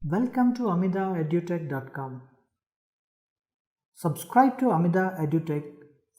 Welcome to amidaedutech.com. Subscribe to Amida Edutech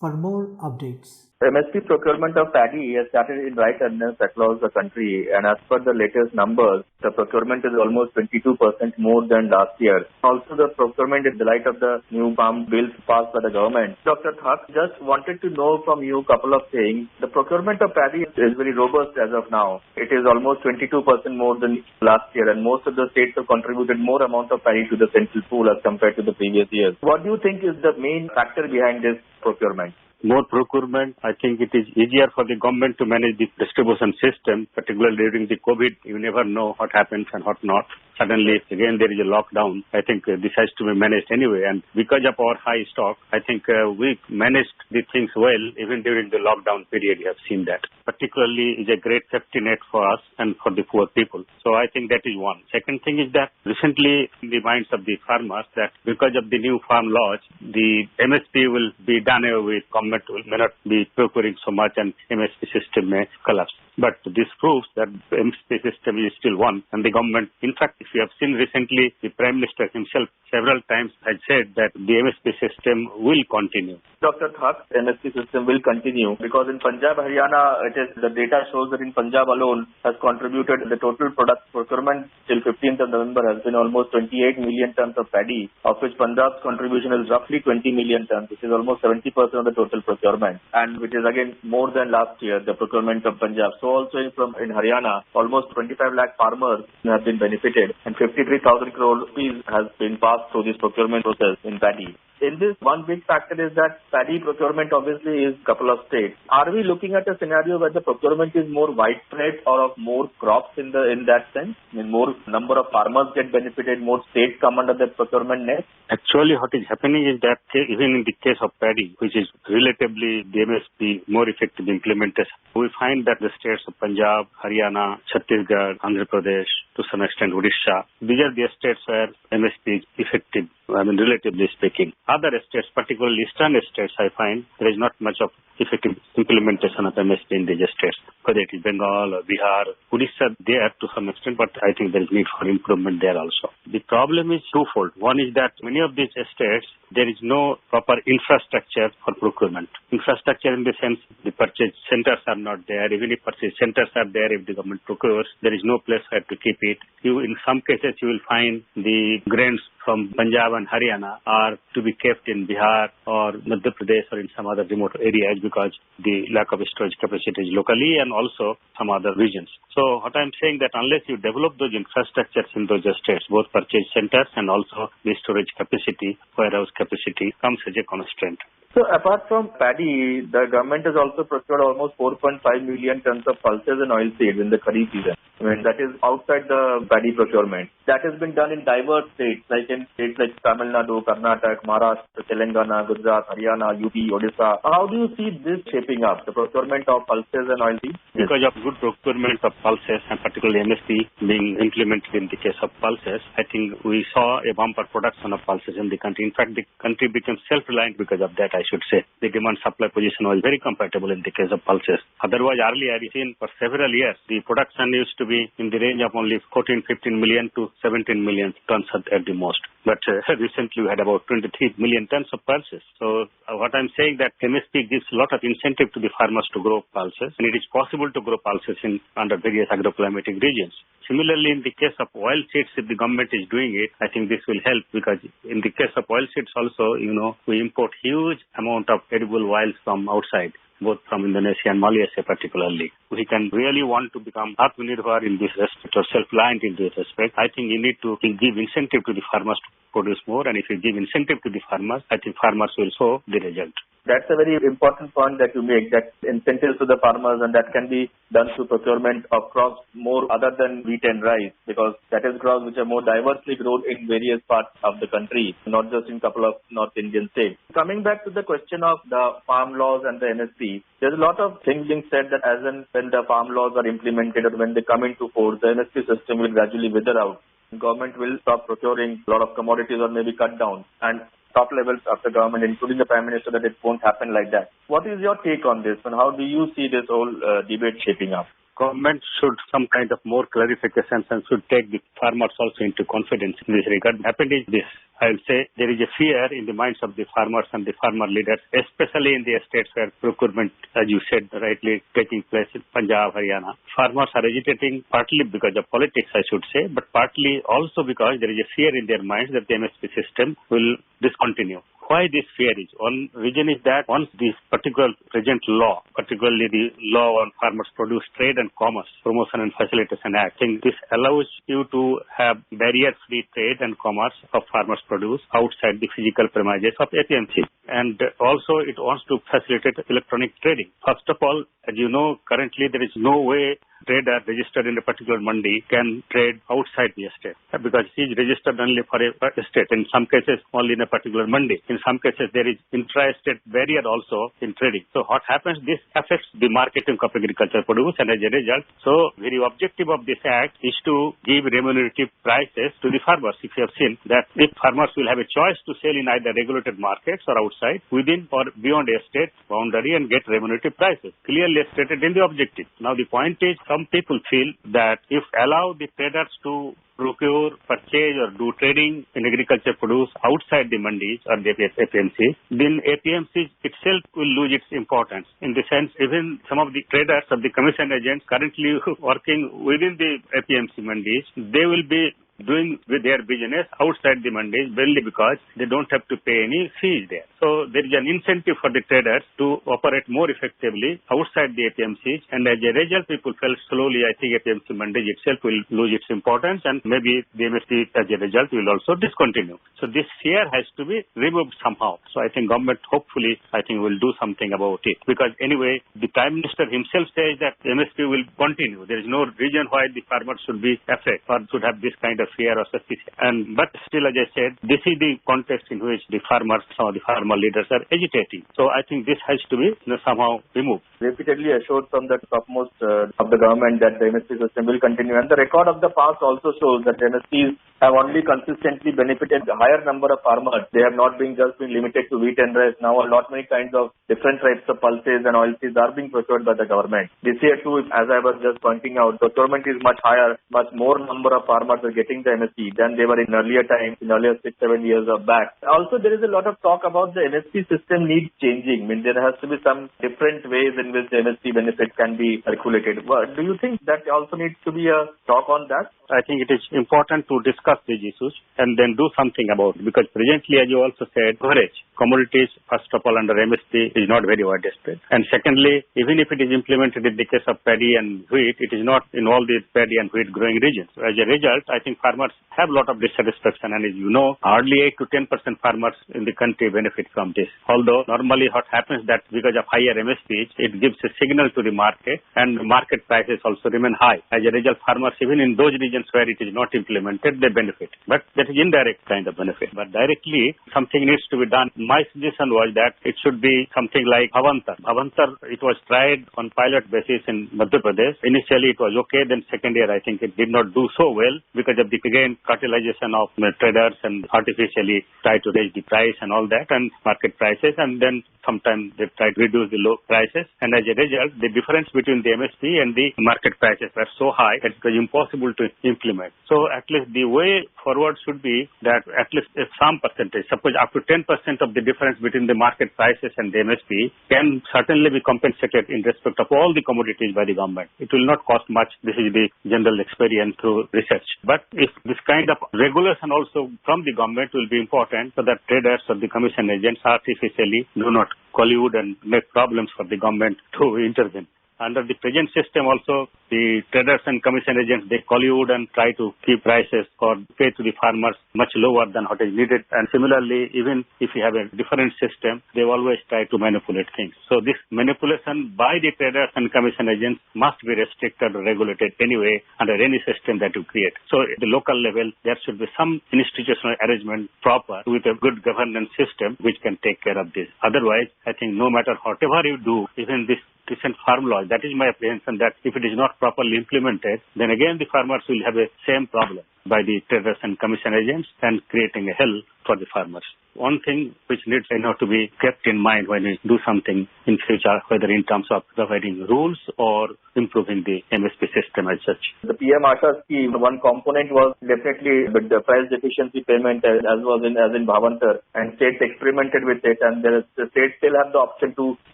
for more updates. MSP procurement of paddy has started in right earnest across the country, and as per the latest numbers, the procurement is almost 22% more than last year. Also, the procurement in the light of the new farm bills passed by the government. Dr. Thak, just wanted to know from you a couple of things. The procurement of paddy is very robust as of now. It is almost 22% more than last year, and most of the states have contributed more amount of paddy to the central pool as compared to the previous years. What do you think is the main factor behind this procurement? More procurement, I think it is easier for the government to manage the distribution system, particularly during the COVID. You never know what happens and what not. Suddenly, again, there is a lockdown. I think this has to be managed anyway. And because of our high stock, I think we managed the things well, even during the lockdown period. You have seen that. Particularly is a great safety net for us and for the poor people. So I think that is one. Second thing is that recently in the minds of the farmers that because of the new farm laws, the MSP will be done away with. Government may not be procuring so much and MSP system may collapse. But this proves that the MSP system is still one, and the government, in fact, if you have seen recently, the Prime Minister himself several times has said that the MSP system will continue. Dr. Thak, MSP system will continue because in Punjab, Haryana, the data shows that in Punjab alone has contributed the total product procurement till 15th of November has been almost 28 million tons of paddy, of which Punjab's contribution is roughly 20 million tons, which is almost 70% of the total procurement, and which is again more than last year, the procurement of Punjab. So also in Haryana, almost 25 lakh farmers have been benefited and 53,000 crore rupees has been passed through this procurement process in paddy. In this, one big factor is that paddy procurement obviously is a couple of states. Are we looking at a scenario where the procurement is more widespread or of more crops in that sense? I mean, more number of farmers get benefited, more states come under that procurement net? Actually, what is happening is that even in the case of paddy, which is relatively the MSP more effective implementation, we find that the states of Punjab, Haryana, Chhattisgarh, Andhra Pradesh, to some extent Odisha, these are the states where MSP is effective, relatively speaking. Other states, particularly eastern states, I find there is not much of effective implementation of MSP in these states, whether it is Bengal or Bihar. Odisha, they are to some extent, but I think there is need for improvement there also. The problem is twofold. One is that many of these states, there is no proper infrastructure for procurement. Infrastructure in the sense the purchase centers are not there. Even if purchase centers are there, if the government procures, there is no place where to keep it. In some cases, you will find the grains from Punjab and Haryana are to be kept in Bihar or Madhya Pradesh or in some other remote areas because the lack of storage capacity is locally and also some other regions. So what I'm saying that unless you develop those infrastructures in those states, both purchase centers and also the storage capacity, warehouse capacity comes as a constraint. So apart from paddy, the government has also procured almost 4.5 million tons of pulses and oilseeds in the Kharif season. I mean, that is outside the paddy procurement. That has been done in diverse states, like in states like Tamil Nadu, Karnataka, Maharashtra, Telangana, Gujarat, Haryana, UP, Odisha. How do you see this shaping up, the procurement of pulses and oilseeds? Because of good procurement of pulses and particularly MSP being implemented in the case of pulses, I think we saw a bumper production of pulses in the country. In fact, the country became self-reliant because of that, I should say. The demand-supply position was very compatible in the case of pulses. Otherwise, earlier, seen for several years, the production used to be in the range of only 14-15 million to 17 million tons at the most. But recently, we had about 23 million tons of pulses. So what I'm saying that MSP gives a lot of incentive to the farmers to grow pulses, and it is possible to grow pulses under various agroclimatic regions. Similarly, in the case of oilseeds, if the government is doing it, I think this will help because in the case of oilseeds also, we import huge amount of edible oils from outside, both from Indonesia and Malaysia particularly. We can really want to become Atmanirbhar in this respect or self-reliant in this respect. I think you need to give incentive to the farmers to produce more, and if you give incentive to the farmers, I think farmers will show the result. That's a very important point that you make, that incentives to the farmers, and that can be done through procurement of crops more other than wheat and rice, because that is crops which are more diversely grown in various parts of the country, not just in a couple of North Indian states. Coming back to the question of the farm laws and the MSP, there's a lot of things being said that as and when the farm laws are implemented or when they come into force, the MSP system will gradually wither out. The government will stop procuring a lot of commodities or maybe cut down. And top levels of the government, including the Prime Minister, that it won't happen like that. What is your take on this, and how do you see this whole debate shaping up? government should some kind of more clarifications and should take the farmers also into confidence in this regard. What happened is this. I will say there is a fear in the minds of the farmers and the farmer leaders, especially in the states where procurement, as you said, rightly taking place in Punjab, Haryana. Farmers are agitating partly because of politics, I should say, but partly also because there is a fear in their minds that the MSP system will discontinue. Why this fear is? One reason is that once this particular present law, particularly the law on farmers' produce trade and commerce, Promotion and Facilitation Act, I think this allows you to have barrier-free trade and commerce of farmers' produce outside the physical premises of APMC. And also it wants to facilitate electronic trading. First of all, as you know, currently there is no way trader registered in a particular mandi can trade outside the estate because he is registered only for a estate. In some cases, only in a particular mandi. In some cases, there is intra-estate barrier also in trading. So what happens? This affects the marketing of agricultural produce, and as a result, so very objective of this act is to give remunerative prices to the farmers. If you have seen that if farmers will have a choice to sell in either regulated markets or outside, within or beyond estate boundary and get remunerative prices, clearly stated in the objective. Now the point is, some people feel that if allow the traders to procure, purchase or do trading in agriculture produce outside the mandis or the APMC, then APMC itself will lose its importance. In the sense, even some of the traders or the commission agents currently working within the APMC mandis, they will be doing with their business outside the mandis mainly because they don't have to pay any fees there. So there is an incentive for the traders to operate more effectively outside the APMCs, and as a result, people felt slowly, I think APMC mandis itself will lose its importance, and maybe the MSP as a result will also discontinue. So this fear has to be removed somehow. So I think government hopefully, I think will do something about it, because anyway, the Prime Minister himself says that MSP will continue. There is no reason why the farmers should be affected or should have this kind of fear or suspicion. But still, as I said, this is the context in which the farmers or the farmer leaders are agitating. So I think this has to be somehow removed. Repeatedly assured from the topmost of the government that the MSP system will continue. And the record of the past also shows that MSPs have only consistently benefited a higher number of farmers. They have not been limited to wheat and rice. Now a lot many kinds of different types of pulses and oilseeds are being procured by the government. This year too, as I was just pointing out, procurement is much higher. Much more number of farmers are getting the MSP than they were in earlier times, in earlier 6-7 years of back. Also, there is a lot of talk about the MSP system needs changing. I mean, there has to be some different ways in which the MSP benefit can be calculated. Do you think that also needs to be a talk on that? I think it is important to discuss these issues and then do something about it, because presently, as you also said, commodities, first of all, under MSP is not very widespread. And secondly, even if it is implemented in the case of paddy and wheat, it is not in all the paddy and wheat growing regions. So as a result, I think farmers have a lot of dissatisfaction, and as you know, hardly 8 to 10% farmers in the country benefit from this. Although normally what happens that because of higher MSPs, it gives a signal to the market, and market prices also remain high. As a result, farmers even in those regions where it is not implemented, they benefit. But that is indirect kind of benefit. But directly, something needs to be done. My suggestion was that it should be something like Avantar. Avantar, it was tried on pilot basis in Madhya Pradesh. Initially, it was okay. Then second year, I think it did not do so well because of the, again, cartelization of traders and artificially try to raise the price and all that and market prices. And then sometimes they try to reduce the low prices. And as a result, the difference between the MSP and the market prices were so high that it was impossible to implement. So at least the way forward should be that at least some percentage, suppose up to 10% of the difference between the market prices and the MSP can certainly be compensated in respect of all the commodities by the government. It will not cost much. This is the general experience through research. But if this kind of regulation also from the government will be important so that traders or the commission agents artificially do not collude and make problems for the government to intervene. Under the present system also, the traders and commission agents, they collude and try to keep prices or pay to the farmers much lower than what is needed. And similarly, even if you have a different system, they always try to manipulate things. So this manipulation by the traders and commission agents must be restricted or regulated anyway under any system that you create. So at the local level, there should be some institutional arrangement proper with a good governance system which can take care of this. Otherwise, I think no matter whatever you do, even this recent farm laws, that is my apprehension that if it is not properly implemented, then again the farmers will have a same problem. by the traders and commission agents and creating a hell for the farmers. One thing which needs to be kept in mind when we do something in future, whether in terms of providing rules or improving the MSP system as such. The PM Asha scheme, one component was definitely with the price deficiency payment as in Bhavantar, and states experimented with it, and the states still have the option to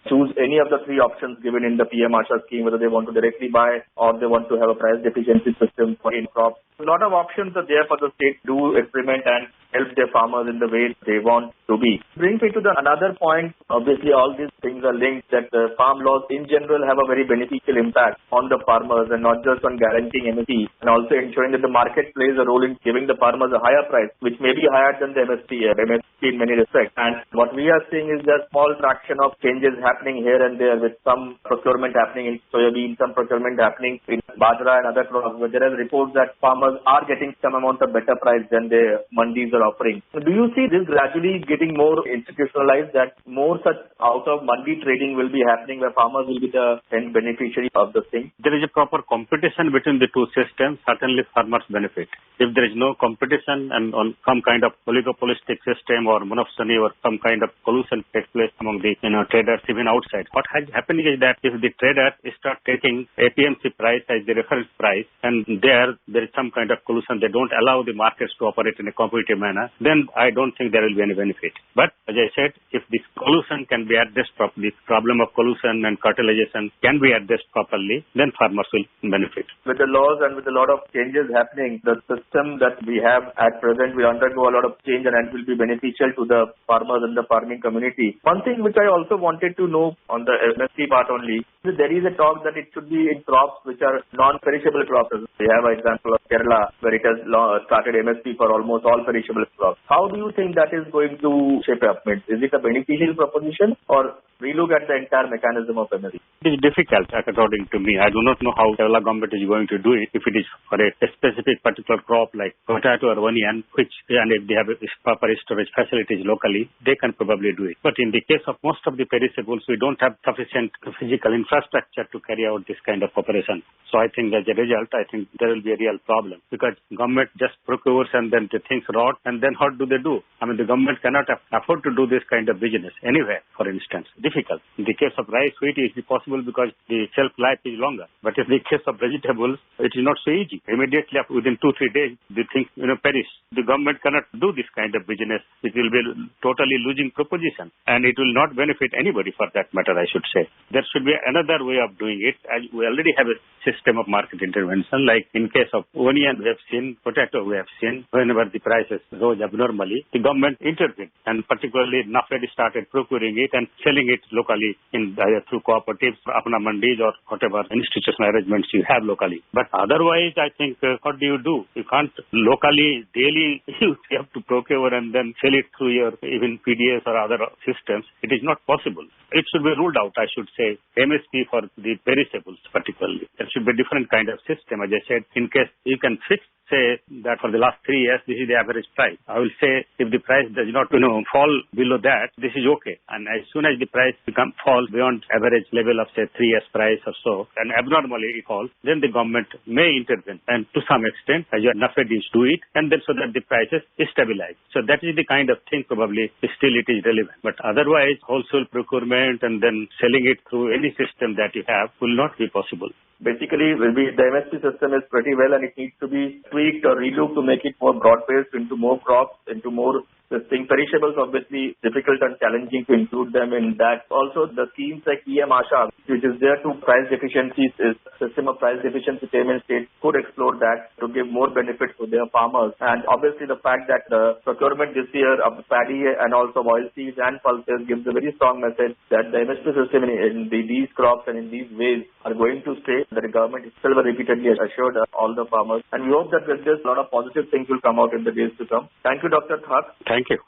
choose any of the three options given in the PM Asha scheme, whether they want to directly buy or they want to have a price deficiency system for in crops. A lot of options are there for the states to experiment and help their farmers in the way they want to be. Brings me to another point. Obviously, all these things are linked that the farm laws in general have a very beneficial impact on the farmers and not just on guaranteeing MSP, and also ensuring that the market plays a role in giving the farmers a higher price, which may be higher than the MSP in many respects. And what we are seeing is a small fraction of changes happening here and there, with some procurement happening in soybean, some procurement happening in bajra and other crops, but there are reports that farmers are getting some amount of better price than the mandis are offering. So do you see this gradually getting more institutionalized, that more such out of mandi trading will be happening where farmers will be the end beneficiary of the thing? There is a proper competition between the two systems. Certainly farmers benefit. If there is no competition and on some kind of oligopolistic system or monopsony or some kind of collusion takes place among the traders even outside, what has happening is that if the traders start taking APMC price as the reference price, and there is some kind of collusion, they don't allow the markets to operate in a competitive manner, then I don't think there will be any benefit. But as I said, if this collusion can be addressed properly, this problem of collusion and cartelization can be addressed properly, then farmers will benefit. With the laws and with a lot of changes happening, the system that we have at present will undergo a lot of change, and it will be beneficial to the farmers and the farming community. One thing which I also wanted to know on the MSP part only, there is a talk that it should be in crops which are non-perishable crops. We have an example of Kerala where it has started MSP for almost all perishable crops. How do you think that is going to shape up? Is it a beneficial proposition, or relook at the entire mechanism of MSP? It is difficult according to me. I do not know how Kerala government is going to do it. If it is for a specific particular crop like potato or onion, and if they have proper storage facilities locally, they can probably do it. But in the case of most of the perishables, we don't have sufficient physical infrastructure to carry out this kind of operation. So I think as a result, I think there will be a real problem, because government just procures and then the things rot, and then what do they do? I mean, the government cannot afford to do this kind of business anywhere, for instance. Difficult. In the case of rice, wheat, it is possible because the shelf life is longer. But in the case of vegetables, it is not so easy. Immediately, within 2-3 days, the things perish. The government cannot do this kind of business. It will be totally losing proposition, and it will not benefit anybody for that matter, I should say. There should be another way of doing it. As we already have a system of market intervention, like in case of onion, we have seen, potato, we have seen, whenever the prices rose abnormally, the government intervened, and particularly NAFED started procuring it and selling it locally in through cooperatives, apna mandis, or whatever institutional arrangements you have locally. But otherwise, I think, what do? You can't locally, daily, you have to procure and then sell it through your even PDS or other systems. It is not possible. It should be ruled out, I should say, MSP for the perishables particularly. There should be a different kind of system. As I said, in case you can fix, say that for the last 3 years, this is the average price. I will say if the price does not, fall below that, this is okay. And as soon as the price falls beyond average level of, say, 3 years price or so, and abnormally it falls, then the government may intervene. And to some extent, as your NAFED is do it, and then so that the prices stabilize. So that is the kind of thing probably still it is relevant. But otherwise, wholesale procurement and then selling it through any system that you have will not be possible. Basically, the MSP system is pretty well, and it needs to be tweaked or relooked to make it more broad-based into more crops, into more things. Perishables, obviously, difficult and challenging to include them in that. Also, the schemes like PM Asha, which is there to price deficiencies, is system of price deficiency payment states could explore that to give more benefits to their farmers. And obviously, the fact that the procurement this year of paddy and also oilseeds and pulses gives a very strong message that the MSP system in these crops and in these ways are going to stay. The government itself repeatedly assured all the farmers. And we hope that with this, a lot of positive things will come out in the days to come. Thank you, Dr. Thak. Thank you.